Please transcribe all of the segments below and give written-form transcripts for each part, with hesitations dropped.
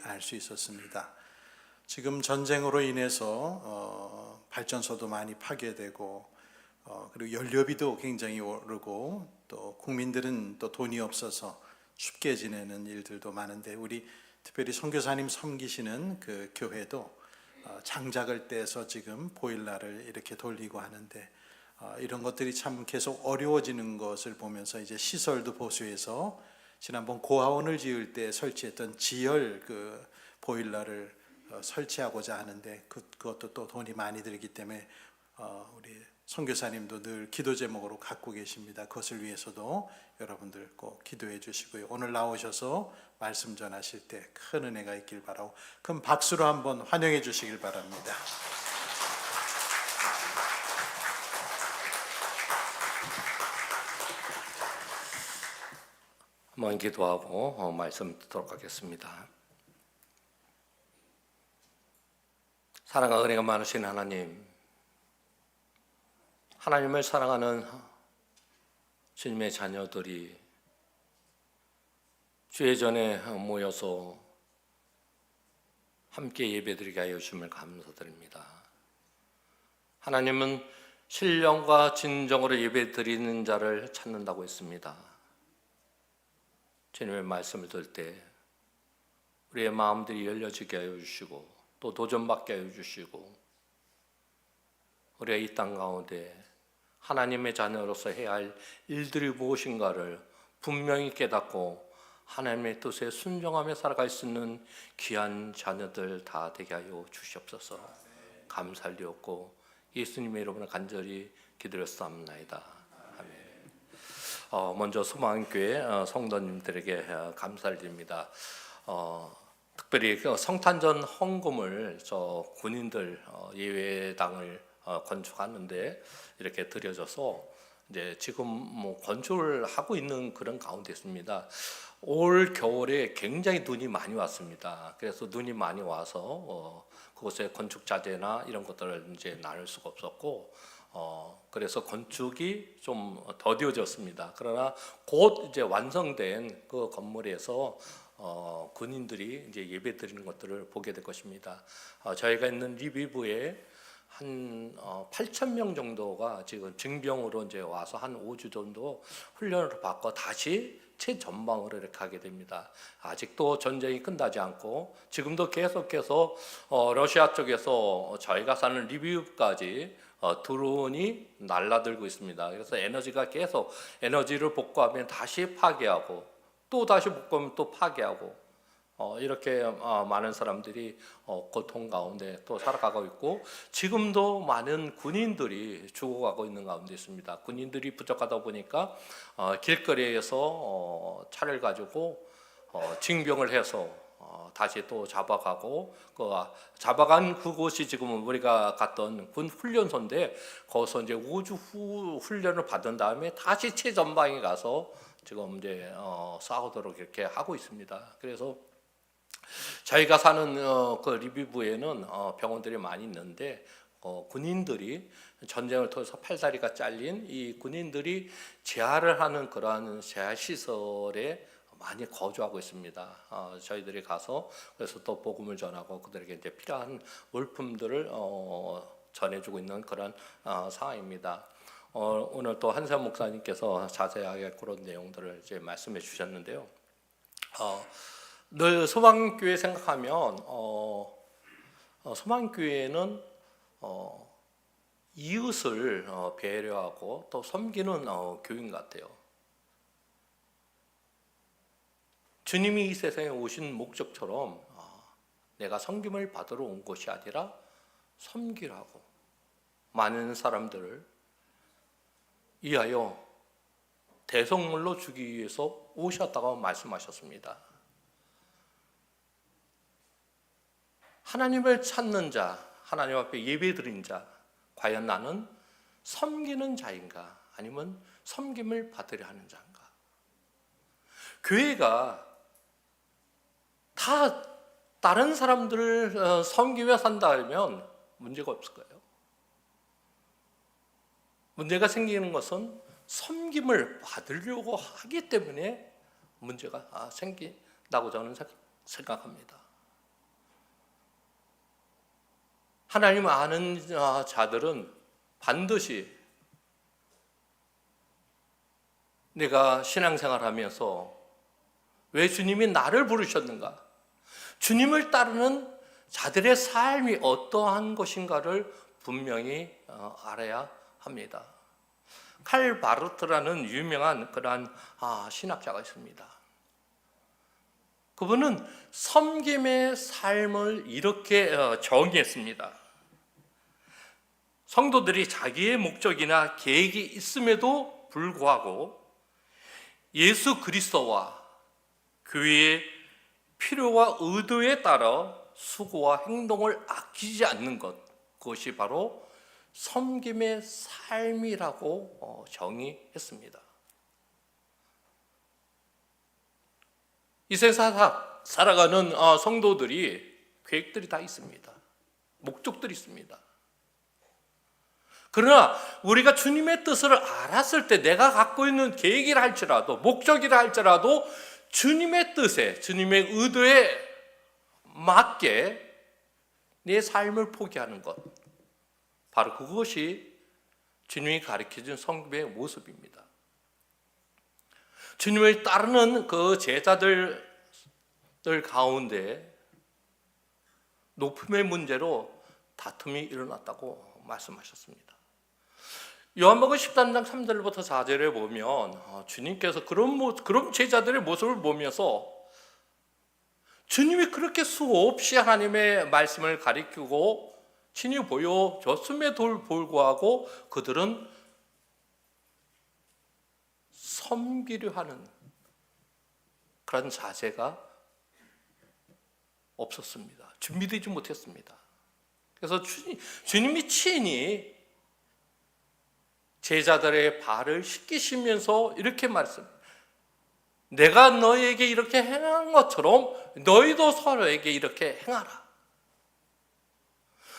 알 수 있었습니다. 지금 전쟁으로 인해서 발전소도 많이 파괴되고 그리고 연료비도 굉장히 오르고 또 국민들은 또 돈이 없어서 춥게 지내는 일들도 많은데 우리 특별히 선교사님 섬기시는 그 교회도 장작을 떼서 지금 보일러를 이렇게 돌리고 하는데 이런 것들이 참 계속 어려워지는 것을 보면서 이제 시설도 보수해서 지난번 고아원을 지을 때 설치했던 지열 그 보일러를 설치하고자 하는데 그것도 또 돈이 많이 들기 때문에 우리 선교사님도 늘 기도 제목으로 갖고 계십니다. 그것을 위해서도 여러분들 꼭 기도해 주시고요. 오늘 나오셔서 말씀 전하실 때 큰 은혜가 있길 바라고 큰 박수로 한번 환영해 주시길 바랍니다. 한번 기도하고 말씀 듣도록 하겠습니다. 사랑과 은혜가 많으신 하나님을 사랑하는 주님의 자녀들이 주의 전에 모여서 함께 예배드리게 하여 주심을 감사드립니다. 하나님은 신령과 진정으로 예배드리는 자를 찾는다고 했습니다. 주님의 말씀을 들을 때 우리의 마음들이 열려지게 하여 주시고 또 도전받게 하여 주시고 우리가 이 땅 가운데 하나님의 자녀로서 해야 할 일들이 무엇인가를 분명히 깨닫고 하나님의 뜻에 순종하며 살아갈 수 있는 귀한 자녀들 다 되게 하여 주시옵소서. 감사드리옵고 예수님의 이름으로 간절히 기도했사옵나이다. 아멘. 먼저 소망교회 성도님들에게 감사를 드립니다. 특별히 성탄절 헌금을 저 군인들 예외당을 건축하는데 이렇게 드려져서 이제 지금 뭐 건축을 하고 있는 그런 가운데 있습니다. 올 겨울에 굉장히 눈이 많이 왔습니다. 그래서 눈이 많이 와서 그곳에 건축 자재나 이런 것들을 이제 나눌 수가 없었고 그래서 건축이 좀 더뎌졌습니다. 그러나 곧 이제 완성된 그 건물에서 군인들이 이제 예배 드리는 것들을 보게 될 것입니다. 저희가 있는 리비브에 한 8,000명 정도가 지금 징병으로 이제 와서 한 5주 정도 훈련을 받고 다시 최전방으로 이렇게 가게 됩니다. 아직도 전쟁이 끝나지 않고 지금도 계속해서 러시아 쪽에서 저희가 사는 리비우까지 드론이 날아들고 있습니다. 그래서 에너지가 계속 에너지를 복구하면 다시 파괴하고 또 다시 복구하면 또 파괴하고 이렇게 많은 사람들이 고통 가운데 또 살아가고 있고 지금도 많은 군인들이 죽어가고 있는 가운데 있습니다. 군인들이 부족하다 보니까 길거리에서 차를 가지고 징병을 해서 다시 또 잡아가고 잡아간 그곳이 지금 우리가 갔던 군 훈련소인데 거기서 이제 5주 후 훈련을 받은 다음에 다시 최전방에 가서 지금 이제 싸우도록 이렇게 하고 있습니다. 그래서 저희가 사는 그 리비브에는 병원들이 많이 있는데 군인들이 전쟁을 통해서 팔다리가 잘린 이 군인들이 재활을 하는 그러한 재활시설에 많이 거주하고 있습니다. 저희들이 가서 그래서 또 복음을 전하고 그들에게 이제 필요한 물품들을 전해주고 있는 그런 상황입니다. 오늘 또 한세환 목사님께서 자세하게 그런 내용들을 이제 말씀해 주셨는데요. 늘 소망교회 생각하면 소망교회는 이웃을 배려하고 또 섬기는 교인 같아요. 주님이 이 세상에 오신 목적처럼 내가 섬김을 받으러 온 것이 아니라 섬기라고 많은 사람들을 위하여 대성물로 주기 위해서 오셨다고 말씀하셨습니다. 하나님을 찾는 자, 하나님 앞에 예배드린 자, 과연 나는 섬기는 자인가 아니면 섬김을 받으려 하는 자인가? 교회가 다 다른 사람들을 섬기며 산다면 문제가 없을 거예요. 문제가 생기는 것은 섬김을 받으려고 하기 때문에 문제가 생긴다고 저는 생각합니다. 하나님 아는 자들은 반드시 내가 신앙생활하면서 왜 주님이 나를 부르셨는가? 주님을 따르는 자들의 삶이 어떠한 것인가를 분명히 알아야 합니다. 칼 바르트라는 유명한 그러한 신학자가 있습니다. 그분은 섬김의 삶을 이렇게 정의했습니다. 성도들이 자기의 목적이나 계획이 있음에도 불구하고 예수 그리스도와 교회의 필요와 의도에 따라 수고와 행동을 아끼지 않는 것, 그것이 바로 섬김의 삶이라고 정의했습니다. 이 세상 살아가는 성도들이 계획들이 다 있습니다. 목적들이 있습니다. 그러나 우리가 주님의 뜻을 알았을 때 내가 갖고 있는 계획이라 할지라도 목적이라 할지라도 주님의 뜻에 주님의 의도에 맞게 내 삶을 포기하는 것, 바로 그것이 주님이 가르쳐준 섬김의 모습입니다. 주님을 따르는 그 제자들 가운데 높음의 문제로 다툼이 일어났다고 말씀하셨습니다. 요한복음 13장 3절부터 4절에 보면 주님께서 그런 제자들의 모습을 보면서 주님이 그렇게 수없이 하나님의 말씀을 가리키고 친히 보여줬음에도 불구하고 그들은 섬기려 하는 그런 자세가 없었습니다. 준비되지 못했습니다. 그래서 주님이 친히 제자들의 발을 씻기시면서 이렇게 말씀합니다. 내가 너에게 이렇게 행한 것처럼 너희도 서로에게 이렇게 행하라.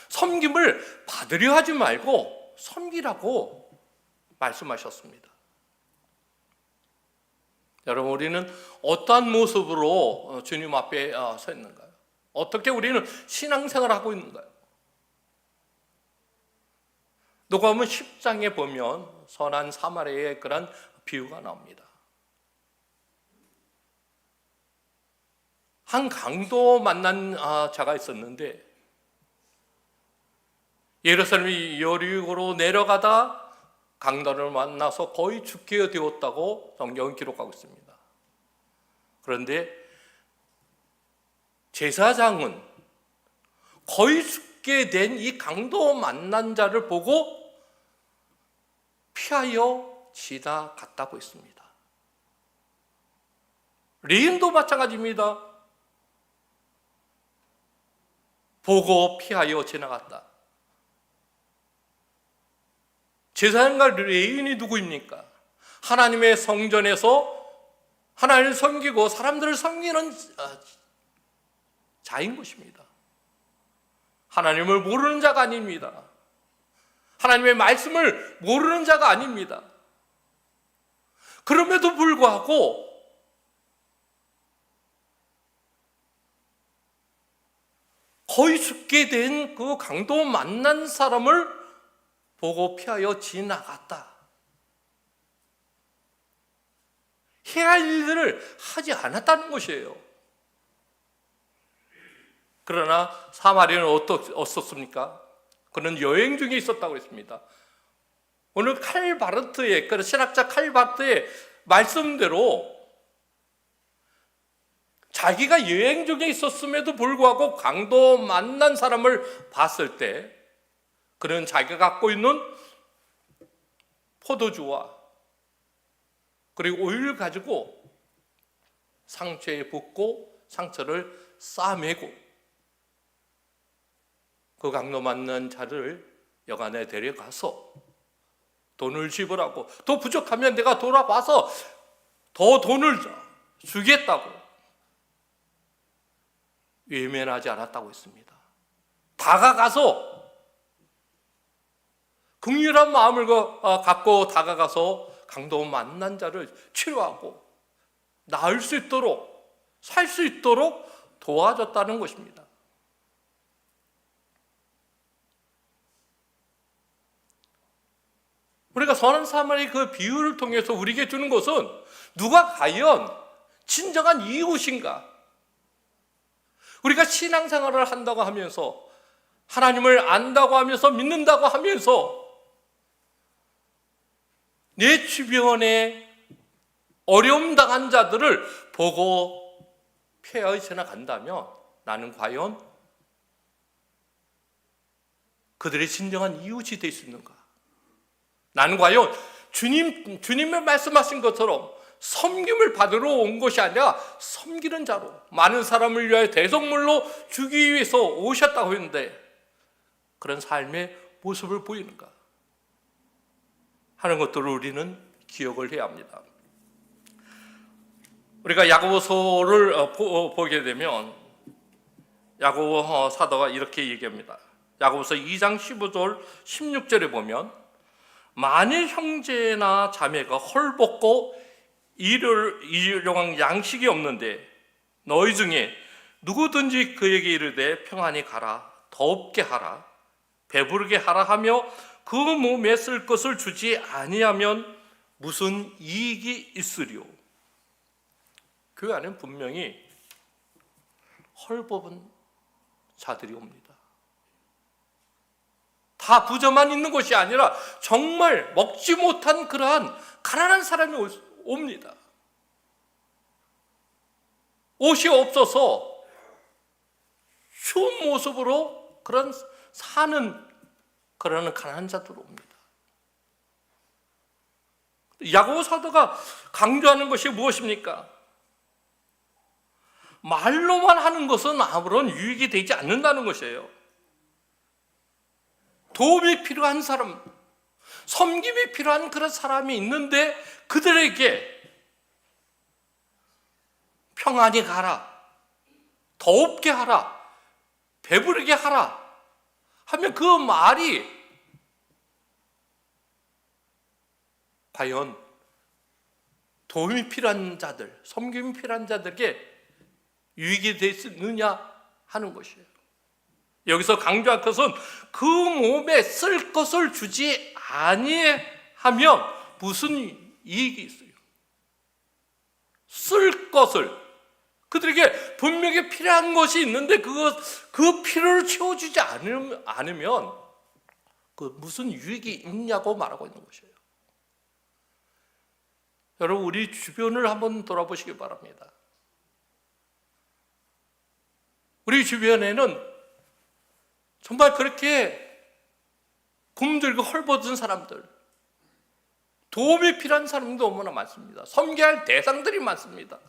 섬김을 받으려 하지 말고 섬기라고 말씀하셨습니다. 여러분, 우리는 어떠한 모습으로 주님 앞에 서 있는가요? 어떻게 우리는 신앙생활을 하고 있는가요? 누가복음 10장에 보면 선한 사마리아의 그런 비유가 나옵니다. 한 강도 만난 자가 있었는데 예루살렘이 여리고로 내려가다 강도를 만나서 거의 죽게 되었다고 성경은 기록하고 있습니다. 그런데 제사장은 거의 죽게 된 이 강도 만난 자를 보고 피하여 지나갔다고 했습니다. 레인도 마찬가지입니다. 보고 피하여 지나갔다. 제사장과 레인이 누구입니까? 하나님의 성전에서 하나님을 섬기고 사람들을 섬기는 자인 것입니다. 하나님을 모르는 자가 아닙니다. 하나님의 말씀을 모르는 자가 아닙니다. 그럼에도 불구하고 거의 죽게 된 그 강도 만난 사람을 보고 피하여 지나갔다. 해야 할 일들을 하지 않았다는 것이에요. 그러나 사마리아는 어떻습니까? 그는 여행 중에 있었다고 했습니다. 오늘 칼바르트의, 그 신학자 칼바르트의 말씀대로 자기가 여행 중에 있었음에도 불구하고 강도 만난 사람을 봤을 때 그는 자기가 갖고 있는 포도주와 그리고 오일을 가지고 상처에 붓고 상처를 싸매고 그 강도 만난 자를 여관에 데려가서 돈을 지불하고 더 부족하면 내가 돌아와서 더 돈을 주겠다고 외면하지 않았다고 했습니다. 다가가서 긍휼한 마음을 갖고 다가가서 강도 만난 자를 치료하고 나을 수 있도록 살 수 있도록 도와줬다는 것입니다. 우리가 선한 사마리 그 비유를 통해서 우리에게 주는 것은 누가 과연 진정한 이웃인가? 우리가 신앙생활을 한다고 하면서 하나님을 안다고 하면서 믿는다고 하면서 내 주변에 어려움 당한 자들을 보고 피해 지나간다면 나는 과연 그들의 진정한 이웃이 될 수 있는가? 나는 과연 주님의 말씀하신 것처럼 섬김을 받으러 온 것이 아니라 섬기는 자로 많은 사람을 위하여 대속물로 주기 위해서 오셨다고 했는데 그런 삶의 모습을 보이는가 하는 것들을 우리는 기억을 해야 합니다. 우리가 야고보서를 보게 되면 야고보 사도가 이렇게 얘기합니다. 야고보서 2장 15절 16절에 보면 만일 형제나 자매가 헐벗고 일용할 양식이 없는데 너희 중에 누구든지 그에게 이르되 평안히 가라 덥게 하라 배부르게 하라 하며 그 몸에 쓸 것을 주지 아니하면 무슨 이익이 있으리요. 교회 안에는 분명히 헐벗은 자들이 옵니다. 다 부자만 있는 것이 아니라 정말 먹지 못한 그러한 가난한 사람이 옵니다. 옷이 없어서 추운 모습으로 그런 사는 그러는 가난한 자들 옵니다. 야고보 사도가 강조하는 것이 무엇입니까? 말로만 하는 것은 아무런 유익이 되지 않는다는 것이에요. 도움이 필요한 사람, 섬김이 필요한 그런 사람이 있는데 그들에게 평안히 가라, 덥게 하라, 배부르게 하라 하면 그 말이 과연 도움이 필요한 자들, 섬김이 필요한 자들에게 유익이 되느냐 하는 것이에요. 여기서 강조할 것은 그 몸에 쓸 것을 주지 아니하면 무슨 이익이 있어요? 쓸 것을 그들에게 분명히 필요한 것이 있는데 그 필요를 채워주지 않으면 그 무슨 유익이 있냐고 말하고 있는 것이에요. 여러분 우리 주변을 한번 돌아보시기 바랍니다. 우리 주변에는 정말 그렇게 굶들고 헐벗은 사람들, 도움이 필요한 사람도 너무나 많습니다. 섬겨야 할 대상들이 많습니다.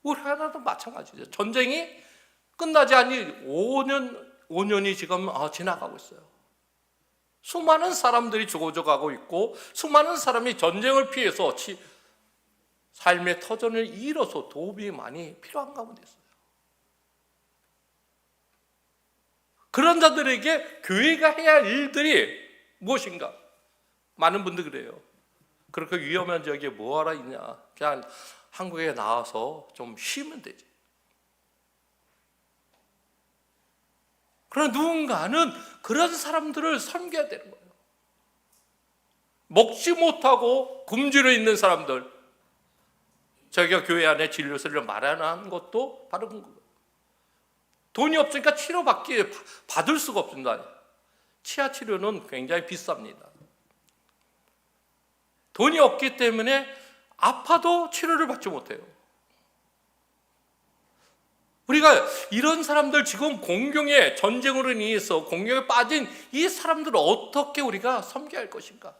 우리 하나도 마찬가지죠. 전쟁이 끝나지 않니 5년이 지금 지나가고 있어요. 수많은 사람들이 죽어가고 있고 수많은 사람이 전쟁을 피해서 삶의 터전을 잃어서 도움이 많이 필요한 가운데 있어요. 그런 자들에게 교회가 해야 할 일들이 무엇인가? 많은 분들이 그래요. 그렇게 위험한 지역에 뭐하러 있냐? 그냥 한국에 나와서 좀 쉬면 되지. 그러나 누군가는 그런 사람들을 섬겨야 되는 거예요. 먹지 못하고 굶주려 있는 사람들, 저희가 교회 안에 진료소를 마련한 것도 바로 그거예요. 돈이 없으니까 받을 수가 없습니다. 치아 치료는 굉장히 비쌉니다. 돈이 없기 때문에 아파도 치료를 받지 못해요. 우리가 이런 사람들 지금 공경에 전쟁으로 인해서 공경에 빠진 이 사람들을 어떻게 우리가 섬겨야 할 것인가?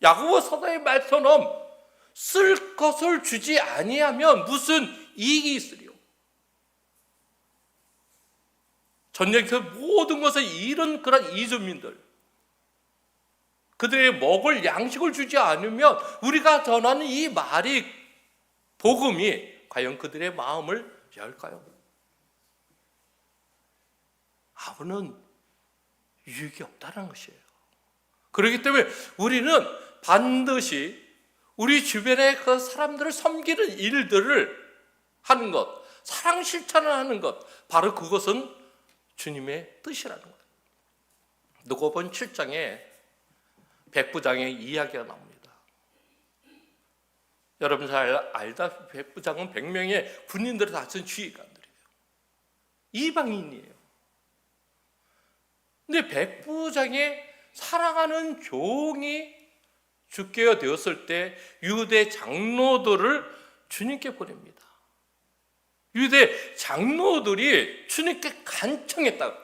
야고보 사도의 말처럼 쓸 것을 주지 아니하면 무슨 이익이 있으리요? 전쟁에서 모든 것을 잃은 그런 이주민들, 그들의 먹을 양식을 주지 않으면 우리가 전하는 이 말이, 복음이 과연 그들의 마음을 열까요? 아무런 유익이 없다는 것이에요. 그렇기 때문에 우리는 반드시 우리 주변의 그 사람들을 섬기는 일들을 하는 것, 사랑 실천을 하는 것, 바로 그것은 주님의 뜻이라는 거예요. 누가복음 7장에 백부장의 이야기가 나옵니다. 여러분 잘 알다시피 백부장은 100명의 군인들을 다쓴 지휘관들이에요. 이방인이에요. 근데 백부장의 사랑하는 종이 죽게 되었을 때 유대 장로들을 주님께 보냅니다. 유대 장로들이 주님께 간청했다.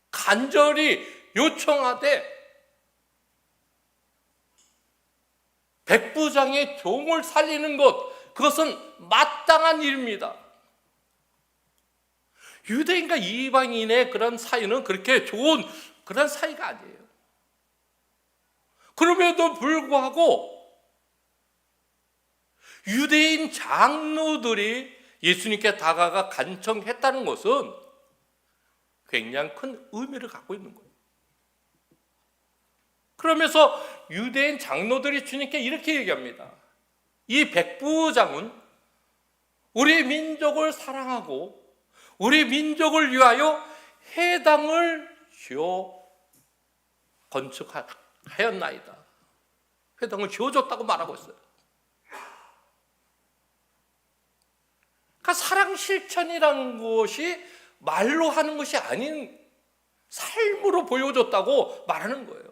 간절히 요청하되 백부장의 종을 살리는 것, 그것은 마땅한 일입니다. 유대인과 이방인의 그런 사이는 그렇게 좋은 그런 사이가 아니에요. 그럼에도 불구하고 유대인 장로들이 예수님께 다가가 간청했다는 것은 굉장히 큰 의미를 갖고 있는 거예요. 그러면서 유대인 장로들이 주님께 이렇게 얘기합니다. 이 백부장은 우리 민족을 사랑하고 우리 민족을 위하여 회당을 지어 건축하였나이다. 회당을 지어줬다고 말하고 있어요. 그러니까 사랑 실천이라는 것이 말로 하는 것이 아닌 삶으로 보여줬다고 말하는 거예요.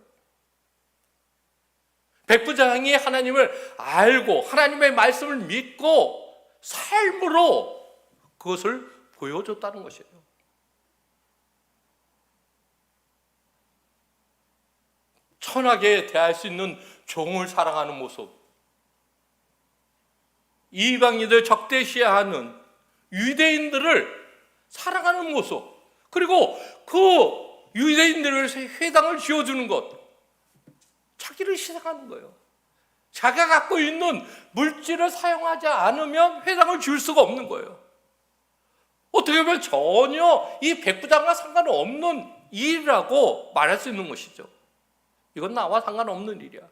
백부장이 하나님을 알고 하나님의 말씀을 믿고 삶으로 그것을 보여줬다는 것이에요. 천하게 대할 수 있는 종을 사랑하는 모습, 이방인들 적대시하는 유대인들을 사랑하는 모습, 그리고 그 유대인들을 회당을 지어주는 것, 자기를 희생하는 거예요. 자기가 갖고 있는 물질을 사용하지 않으면 회당을 지을 수가 없는 거예요. 어떻게 보면 전혀 이 백부장과 상관없는 일이라고 말할 수 있는 것이죠. 이건 나와 상관없는 일이야.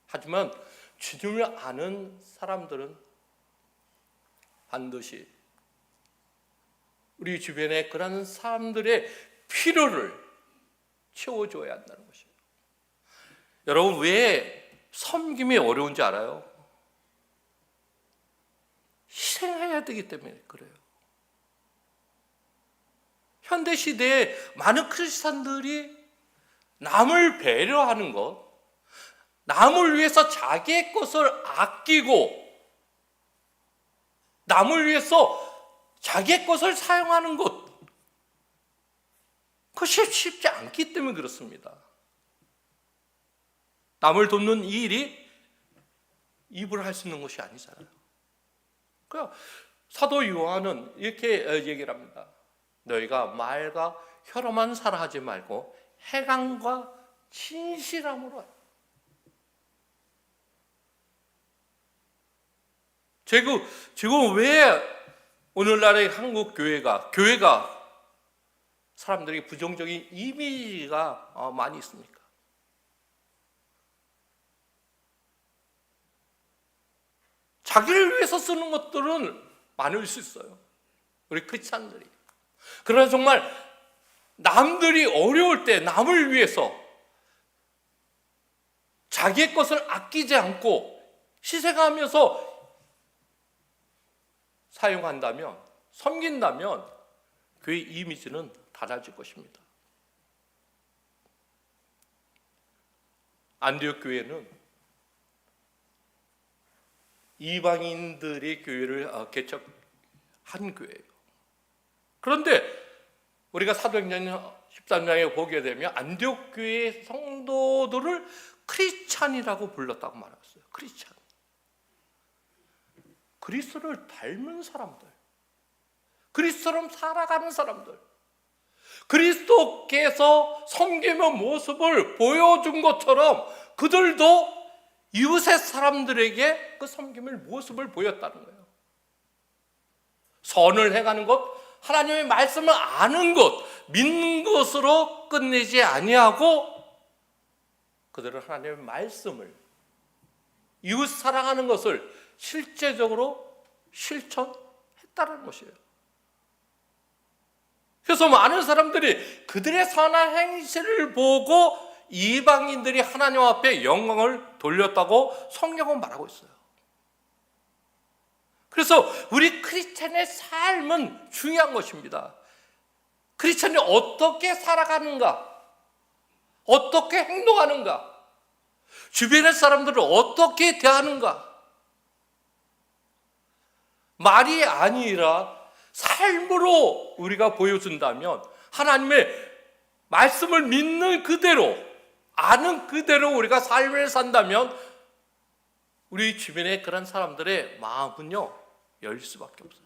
하지만 주님을 아는 사람들은 반드시 우리 주변에 그런 사람들의 필요를 채워줘야 한다는 것이에요. 여러분, 왜 섬김이 어려운지 알아요? 희생해야 되기 때문에 그래요. 현대 시대에 많은 크리스찬들이 남을 배려하는 것, 남을 위해서 자기의 것을 아끼고 남을 위해서 자기의 것을 사용하는 것, 그것이 쉽지 않기 때문에 그렇습니다. 남을 돕는 이 일이 입으로 할 수 있는 것이 아니잖아요. 그러니까 사도 요한은 이렇게 얘기를 합니다. 너희가 말과 혀로만 살아하지 말고 행함과 진실함으로 하라. 지금 왜 오늘날의 한국 교회가 사람들에게 부정적인 이미지가 많이 있습니까? 자기를 위해서 쓰는 것들은 많을 수 있어요. 우리 크리스찬들이. 그러나 정말 남들이 어려울 때 남을 위해서 자기의 것을 아끼지 않고 희생하면서 사용한다면, 섬긴다면 교회 이미지는 달라질 것입니다. 안디옥 교회는 이방인들의 교회를 개척한 교회예요. 그런데 우리가 사도행전 13장에 보게 되면 안디옥 교회의 성도들을 크리스찬이라고 불렀다고 말했어요. 크리스찬. 그리스도를 닮은 사람들, 그리스도처럼 살아가는 사람들, 그리스도께서 섬김의 모습을 보여준 것처럼 그들도 이웃의 사람들에게 그 섬김의 모습을 보였다는 거예요. 선을 행하는 것, 하나님의 말씀을 아는 것, 믿는 것으로 끝내지 아니하고 그들은 하나님의 말씀을, 이웃 사랑하는 것을 실제적으로 실천했다는 것이에요. 그래서 많은 사람들이 그들의 선한 행실을 보고 이방인들이 하나님 앞에 영광을 돌렸다고 성경은 말하고 있어요. 그래서 우리 크리스찬의 삶은 중요한 것입니다. 크리스찬이 어떻게 살아가는가, 어떻게 행동하는가, 주변의 사람들을 어떻게 대하는가, 말이 아니라 삶으로 우리가 보여준다면, 하나님의 말씀을 믿는 그대로, 아는 그대로 우리가 삶을 산다면 우리 주변의 그런 사람들의 마음은요 열릴 수밖에 없어요.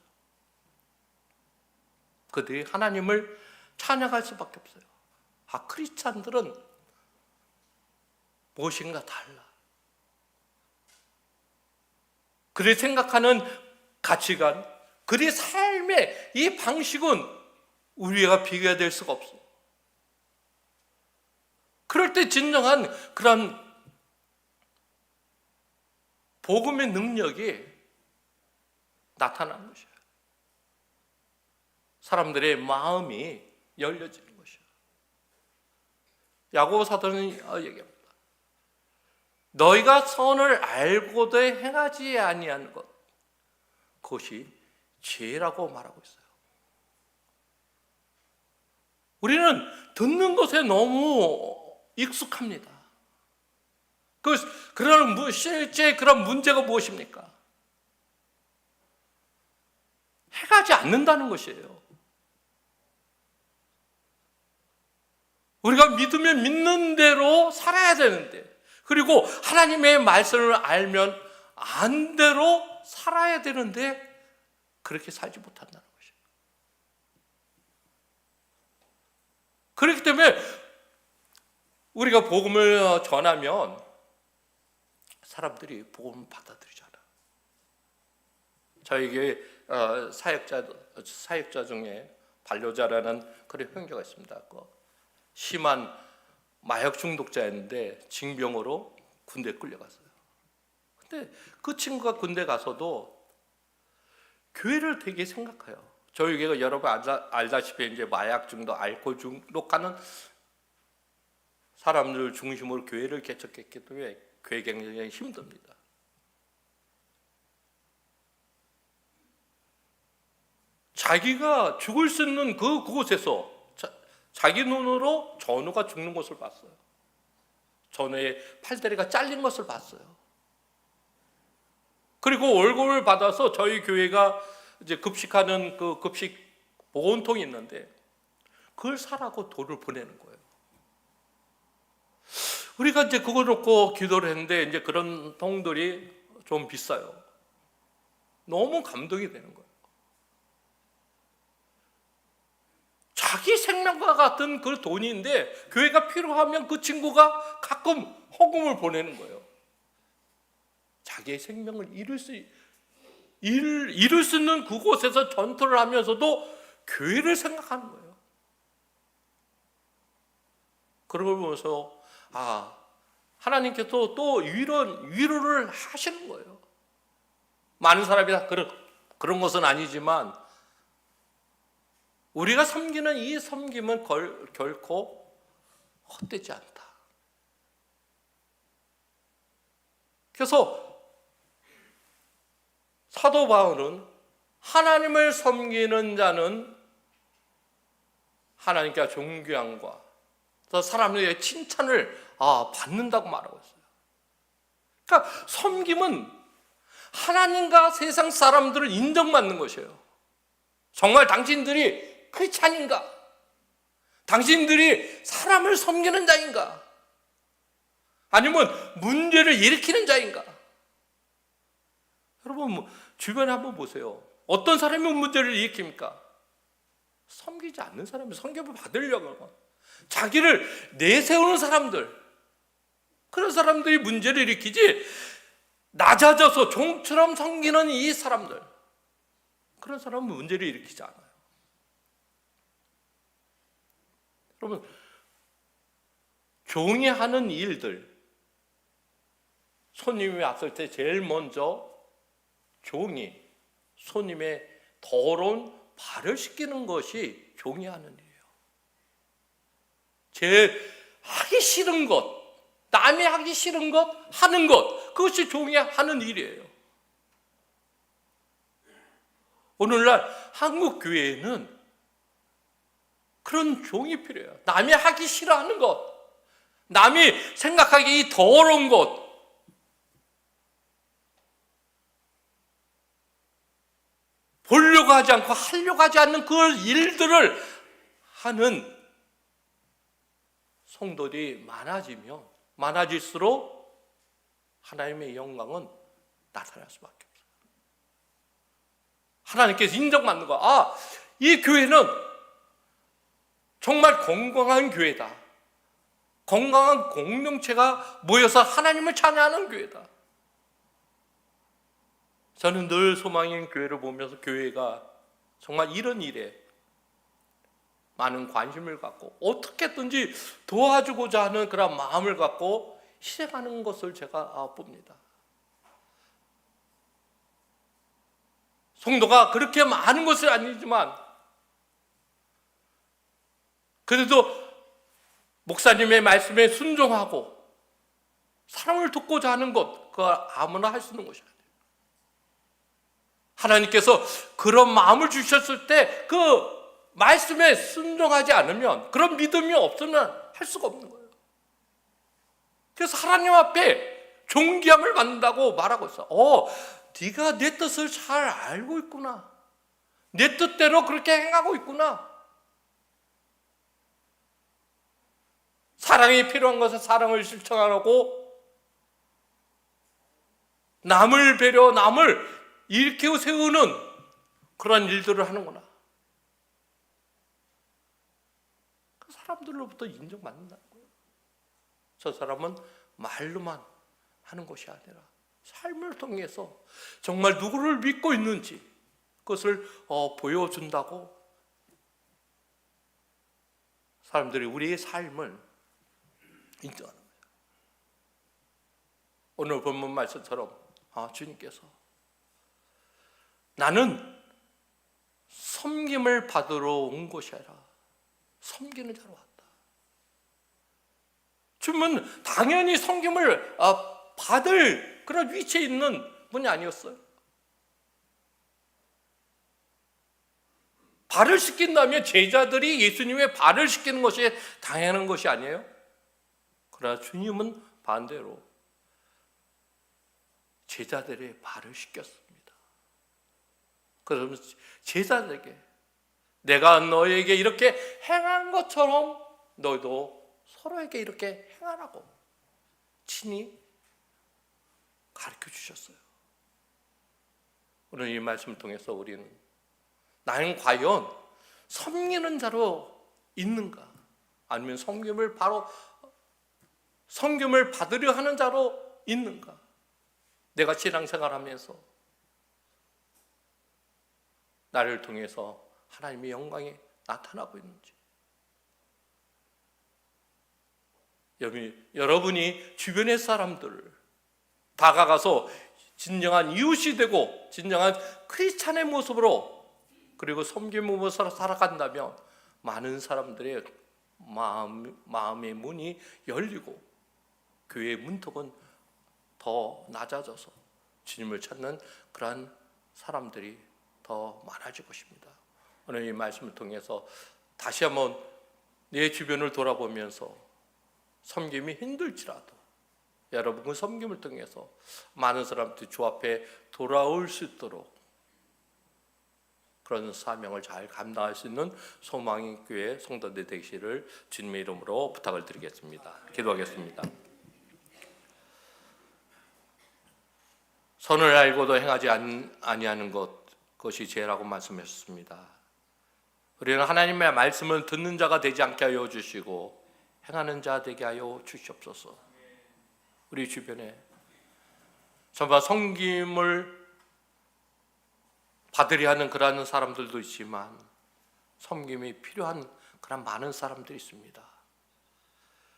그들이 하나님을 찬양할 수밖에 없어요. 크리스찬들은 무엇인가 달라. 그들이 생각하는 가치관, 그들의 삶의 이 방식은 우리가 비교가 될 수가 없어요. 그럴 때 진정한 그런 복음의 능력이 나타나는 것이에요. 사람들의 마음이 열려지는 것이에요. 야고보 사도는 얘기합니다. 너희가 선을 알고도 행하지 아니한 것, 그것이 죄라고 말하고 있어요. 우리는 듣는 것에 너무 익숙합니다. 그런 실제 그런 문제가 무엇입니까? 행하지 않는다는 것이에요. 우리가 믿으면 믿는 대로 살아야 되는데, 그리고 하나님의 말씀을 알면 안 대로 살아야 되는데 그렇게 살지 못한다는 것이에요. 그렇기 때문에 우리가 복음을 전하면 사람들이 복음을 받아들이잖아. 저희 교회 사역자 중에 반려자라는 그런 형제가 있습니다. 심한 마약 중독자였는데 징병으로 군대에 끌려갔어요. 근데 그 친구가 군대 가서도 교회를 되게 생각해요. 저희 교회가 여러분 알다시피 이제 마약 중독, 알코올 중독하는 사람들 중심으로 교회를 개척했기 때문에 교회 굉장히 힘듭니다. 자기가 죽을 수 있는 그곳에서 자기 눈으로 전우가 죽는 것을 봤어요. 전우의 팔다리가 잘린 것을 봤어요. 그리고 월급을 받아서 저희 교회가 이제 급식하는 그 급식 보온통이 있는데 그걸 사라고 돈을 보내는 거예요. 우리가 이제 그거 놓고 기도를 했는데 이제 그런 통들이 좀 비싸요. 너무 감동이 되는 거예요. 자기 생명과 같은 그 돈인데 교회가 필요하면 그 친구가 가끔 헌금을 보내는 거예요. 자기의 생명을 잃을 수 있는 그곳에서 전투를 하면서도 교회를 생각하는 거예요. 그런 걸 보면서 하나님께서 또 위로를 하시는 거예요. 많은 사람이 다 그런 것은 아니지만 우리가 섬기는 이 섬김은 결코 헛되지 않다. 그래서 사도 바울은 하나님을 섬기는 자는 하나님께 존귀함과 사람들의 칭찬을 받는다고 말하고 있어요. 그러니까 섬김은 하나님과 세상 사람들을 인정받는 것이에요. 정말 당신들이 크리스찬인가? 당신들이 사람을 섬기는 자인가? 아니면 문제를 일으키는 자인가? 여러분 주변에 한번 보세요. 어떤 사람이 문제를 일으킵니까? 섬기지 않는 사람이 섬김을 받으려고 하고 자기를 내세우는 사람들, 그런 사람들이 문제를 일으키지 낮아져서 종처럼 섬기는 이 사람들, 그런 사람은 문제를 일으키지 않아요. 여러분 종이 하는 일들, 손님이 왔을 때 제일 먼저 종이 손님의 더러운 발을 씻기는 것이 종이 하는 일이에요. 제일 하기 싫은 것, 남이 하기 싫은 것 하는 것, 그것이 종이 하는 일이에요. 오늘날 한국 교회에는 그런 종이 필요해요. 남이 하기 싫어하는 것, 남이 생각하기 이 더러운 것, 보려고 하지 않고 하려고 하지 않는 그 일들을 하는 성도들이 많아지면 많아질수록 하나님의 영광은 나타날 수밖에 없어요. 하나님께서 인정받는 거. 아, 이 교회는 정말 건강한 교회다. 건강한 공동체가 모여서 하나님을 찬양하는 교회다. 저는 늘 소망인 교회를 보면서 교회가 정말 이런 일에 많은 관심을 갖고 어떻게든지 도와주고자 하는 그런 마음을 갖고 희생하는 것을 제가 봅니다. 성도가 그렇게 많은 것은 아니지만 그래도 목사님의 말씀에 순종하고 사람을 돕고자 하는 것, 그거 아무나 할 수 있는 것이 아니에요. 하나님께서 그런 마음을 주셨을 때 그 말씀에 순종하지 않으면, 그런 믿음이 없으면 할 수가 없는 거예요. 그래서 하나님 앞에 존귀함을 받는다고 말하고 있어요. 네가 내 뜻을 잘 알고 있구나. 내 뜻대로 그렇게 행하고 있구나. 사랑이 필요한 것은 사랑을 실천하고, 남을 배려, 남을 일으켜 세우는 그런 일들을 하는구나. 그 사람들로부터 인정받는다는 거예요. 저 사람은 말로만 하는 것이 아니라 삶을 통해서 정말 누구를 믿고 있는지 그것을 보여준다고 사람들이 우리의 삶을 인정하는 거예요. 오늘 본문 말씀처럼 주님께서 나는 섬김을 받으러 온 것이 아니라 섬기는 자로 왔다. 주님은 당연히 섬김을 받을 그런 위치에 있는 분이 아니었어요. 발을 씻긴다면 제자들이 예수님의 발을 씻기는 것이 당연한 것이 아니에요. 그러나 주님은 반대로 제자들의 발을 씻겼습니다. 그러면 제자들에게 내가 너에게 이렇게 행한 것처럼 너희도 서로에게 이렇게 행하라고 친히 가르쳐 주셨어요. 오늘 이 말씀을 통해서 우리는 나는 과연 섬기는 자로 있는가, 아니면 섬김을 받으려 하는 자로 있는가? 내가 신앙생활하면서 나를 통해서 하나님의 영광이 나타나고 있는지, 여러분이 주변의 사람들을 다가가서 진정한 이웃이 되고 진정한 크리스찬의 모습으로, 그리고 섬김으로 살아간다면 많은 사람들의 마음의 문이 열리고 교회의 문턱은 더 낮아져서 주님을 찾는 그러한 사람들이 더 많아질 것입니다. 오늘 이 말씀을 통해서 다시 한번 내 주변을 돌아보면서 섬김이 힘들지라도 여러분 그 섬김을 통해서 많은 사람들이 주 앞에 돌아올 수 있도록 그런 사명을 잘 감당할 수 있는 소망의 교회 성도들 되시기를 주님의 이름으로 부탁을 드리겠습니다. 기도하겠습니다. 선을 알고도 행하지 아니하는 그것이 죄라고 말씀하셨습니다. 우리는 하나님의 말씀을 듣는 자가 되지 않게 하여 주시고 행하는 자 되게 하여 주시옵소서. 우리 주변에 정말 섬김을 받으려 하는 그러한 사람들도 있지만 섬김이 필요한 그런 많은 사람들이 있습니다.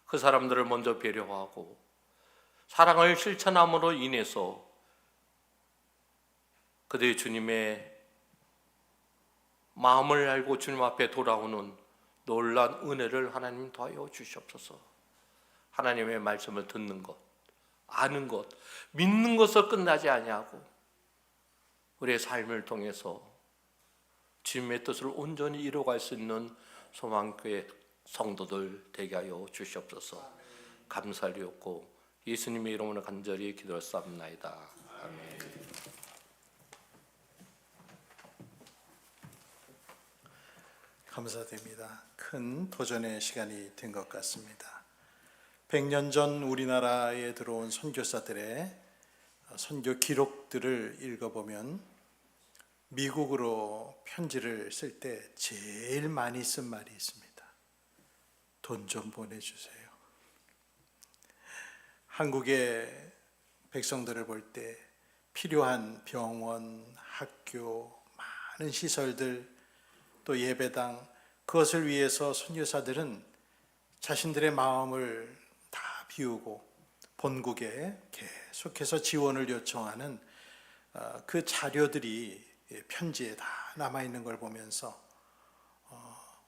그 사람들을 먼저 배려하고 사랑을 실천함으로 인해서 그들이 주님의 마음을 알고 주님 앞에 돌아오는 놀라운 은혜를 하나님 더하여 주시옵소서. 하나님의 말씀을 듣는 것, 아는 것, 믿는 것을 끝나지 아니하고 우리의 삶을 통해서 주님의 뜻을 온전히 이루어갈 수 있는 소망교회 성도들 되게 하여 주시옵소서. 감사드리옵고 예수님의 이름으로 간절히 기도했사옵나이다. 아멘. 감사드립니다. 큰 도전의 시간이 된 것 같습니다. 100년 전 우리나라에 들어온 선교사들의 선교 기록들을 읽어보면 미국으로 편지를 쓸 때 제일 많이 쓴 말이 있습니다. 돈 좀 보내주세요. 한국의 백성들을 볼 때 필요한 병원, 학교, 많은 시설들, 또 예배당, 그것을 위해서 선교사들은 자신들의 마음을 다 비우고 본국에 계속해서 지원을 요청하는 그 자료들이 편지에 다 남아있는 걸 보면서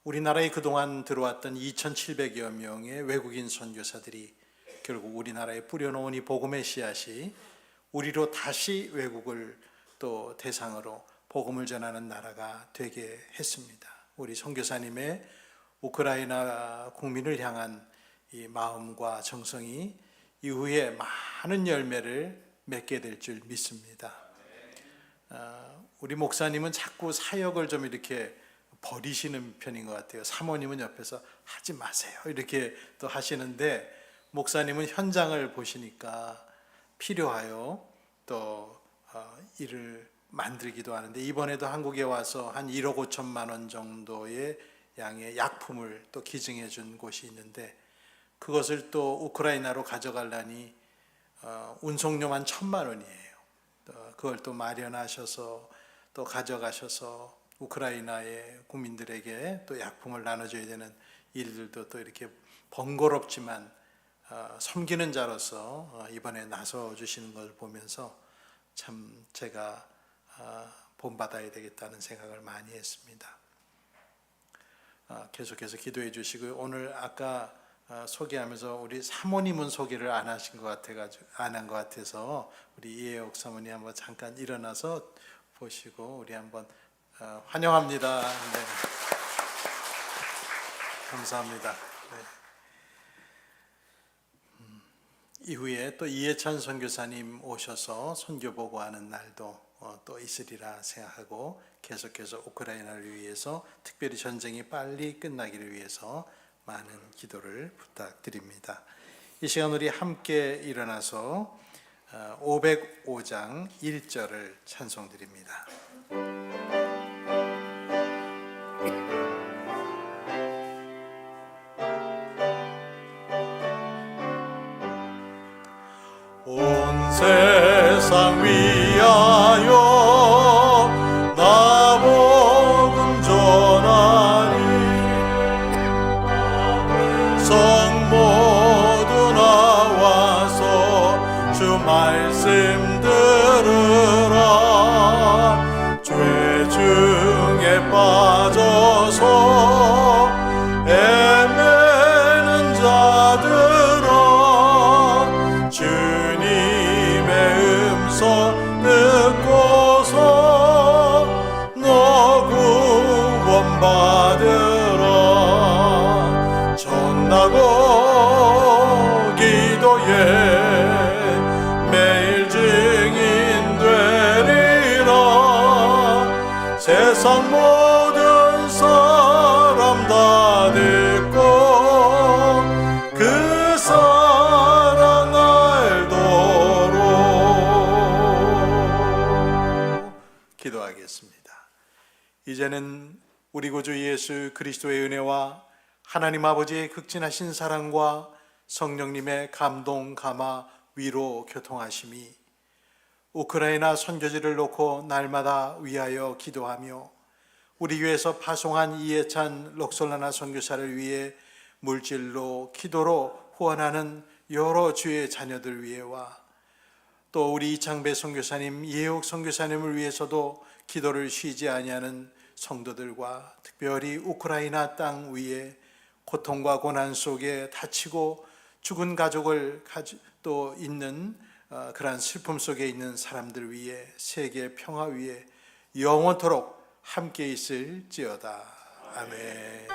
우리나라에 그동안 들어왔던 2,700여 명의 외국인 선교사들이 결국 우리나라에 뿌려놓은 이 복음의 씨앗이 우리로 다시 외국을 또 대상으로 복음을 전하는 나라가 되게 했습니다. 우리 선교사님의 우크라이나 국민을 향한 이 마음과 정성이 이후에 많은 열매를 맺게 될 줄 믿습니다. 우리 목사님은 자꾸 사역을 좀 이렇게 버리시는 편인 것 같아요. 사모님은 옆에서 하지 마세요 이렇게 또 하시는데, 목사님은 현장을 보시니까 필요하여 또 일을 만들기도 하는데, 이번에도 한국에 와서 한 1억 5천만 원 정도의 양의 약품을 또 기증해 준 곳이 있는데, 그것을 또 우크라이나로 가져가려니 운송료만 1,000만 원이에요. 그걸 또 마련하셔서 또 가져가셔서 우크라이나의 국민들에게 또 약품을 나눠줘야 되는 일들도 또 이렇게 번거롭지만 섬기는 자로서 이번에 나서 주시는 걸 보면서 참 제가 본받아야 되겠다는 생각을 많이 했습니다. 계속해서 기도해 주시고, 오늘 아까 소개하면서 우리 사모님은 소개를 안 하신 것 같아가지고 안 한 것 같아서 우리 이혜옥 사모님 한번 잠깐 일어나서 보시고 우리 한번 환영합니다. 네. 감사합니다. 네. 이후에 또 이해찬 선교사님 오셔서 선교 보고하는 날도 또 있으리라 생각하고, 계속해서 우크라이나를 위해서, 특별히 전쟁이 빨리 끝나기를 위해서 많은 기도를 부탁드립니다. 이 시간 우리 함께 일어나서 505장 1절을 찬송드립니다. 온 세상 위하여 나 복음 전하리, 성 모두 나와서 주 말씀 들으라. 죄 중에 빠져서 애매는 자들아, 주님의 음성 듣고서 너 구원받으라. 전하고 기도에 매일 증인 되리라. 세상 모든 사람 다 듣고 그 사랑 알도록. 기도하겠습니다. 이제는 우리 구주 예수 그리스도의 은혜와 하나님 아버지의 극진하신 사랑과 성령님의 감동, 감화, 위로, 교통하심이 우크라이나 선교지를 놓고 날마다 위하여 기도하며 우리 교회에서 파송한 이해찬 록솔라나 선교사를 위해 물질로, 기도로 후원하는 여러 주의 자녀들 위해와 또 우리 이창배 선교사님, 이혜옥 선교사님을 위해서도 기도를 쉬지 아니하는 성도들과 특별히 우크라이나 땅 위에 고통과 고난 속에 다치고 죽은 가족을 또 있는 그러한 슬픔 속에 있는 사람들 위해, 세계 평화 위에 영원토록 함께 있을지어다. 아멘.